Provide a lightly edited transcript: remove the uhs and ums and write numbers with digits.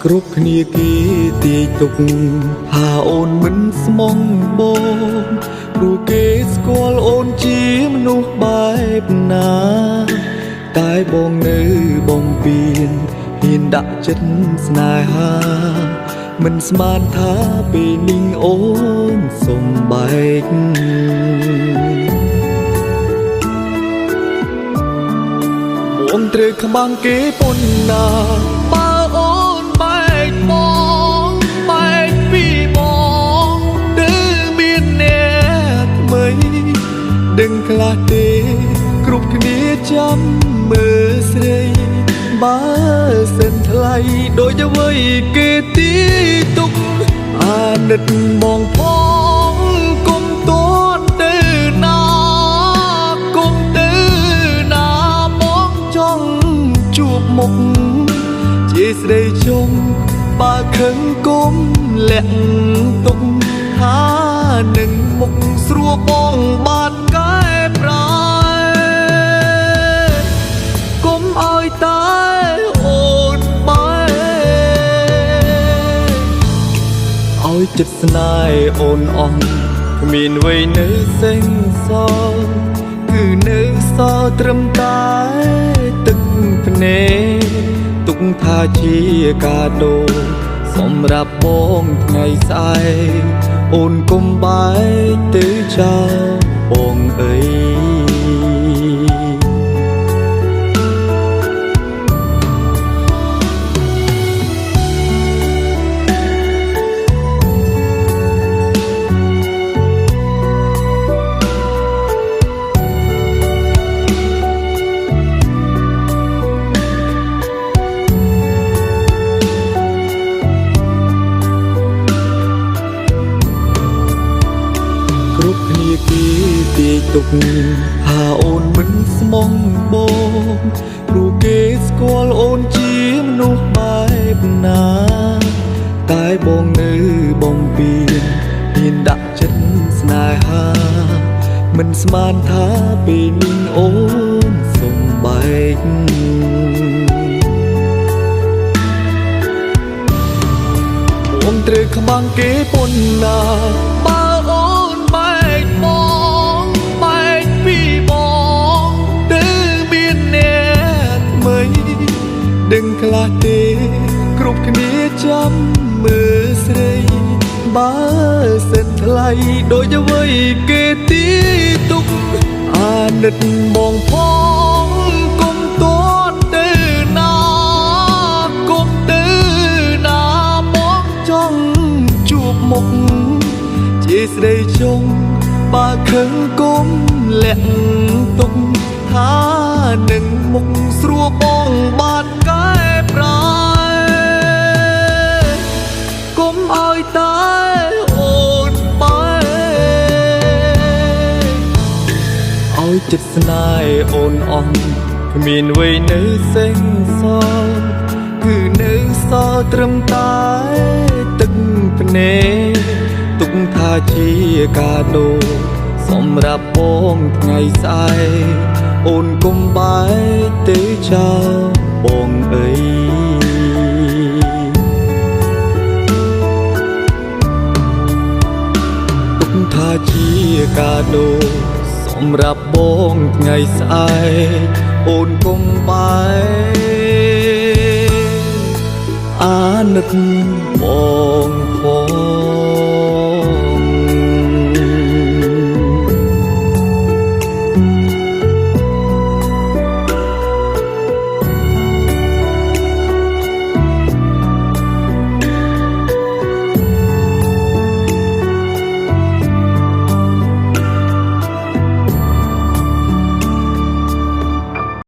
គ្រប់គ្នាគេទាយទុកថាអូនមិនស្មងបងព្រោះគេស្គាល់អូនជាមនុស្សបែបណាតែបងនៅបងពៀនហ៊ានដាក់ចិត្តស្នេហាមិនស្មានថាពេលនេះអូនសំបែកបងត្រូវខ្មាំងគេប៉ុណ្ណាបើអូនបែកបងបែកពីបងទៅមានអ្នកថ្មីដឹងខ្លះទេគ្រប់គ្នាចាំមើលស្រីបើសិនថ្លៃដូចអ្វីគេទីទុកអាណិតបងផងគុំតន់ទៅណាគុំទៅណាបងចង់ជួបមុខជាស្រីជុំបើខឹងគុំលាក់ទុកថានឹងមុខស្រួលបងបានកែប្រែគុំឲ្យតែអូនបែឲ្យចិត្តស្នេហ៍អូនអស់គ្មានអ្វីនៅសេងសល់គឺនៅសល់ត្រឹមតែទឹកភ្នែកទុកថាជាកាដូសម្រាប់បងថ្ងៃស្អែកអូនគុំបែកទៅចោលបងអើយគ្រប់គ្នាគេទាយទុកថាអូនមិនស្មងបងព្រោះគេស្គាល់អូនជាមនុស្សបែបណាតែបងនៅបងពៀនហ៊ានដាក់ចិត្តស្នេហាមិនស្មានថាពេលនេះអូនសំបែកបងត្រូវខ្មាំងគេប៉ុណ្ណាបើអូនបែកបងបែកពីបងទៅមានអ្នកថ្មីដឹងខ្លះទេគ្រប់គ្នាចាំមើលស្រីបើសិនថ្លៃដូចអ្វីគេទីទុកអាណិតបងផងគុំតន់ទៅណាគុំទៅណាបងចង់ជួបមុខជាស្រីជុំបើខឹងគុំលាក់ទុកថានឹងមុខស្រួលបងបានកែប្រែគុំឲ្យតែអូនបែកឲ្យចិត្តស្នេហ៍អូនអស់គ្មានអ្វីនៅសេងសល់គឺនៅសល់ត្រឹមតែទឹកភ្នែកទុកថាជាកាដូសម្រាប់បងថ្ងៃស្អែកអូនគុំបែកទៅចោលបងអើយទុកថាជាកាដូសម្រាប់បងថ្ងៃស្អែកអូនគុំបែកអាណិតបងផង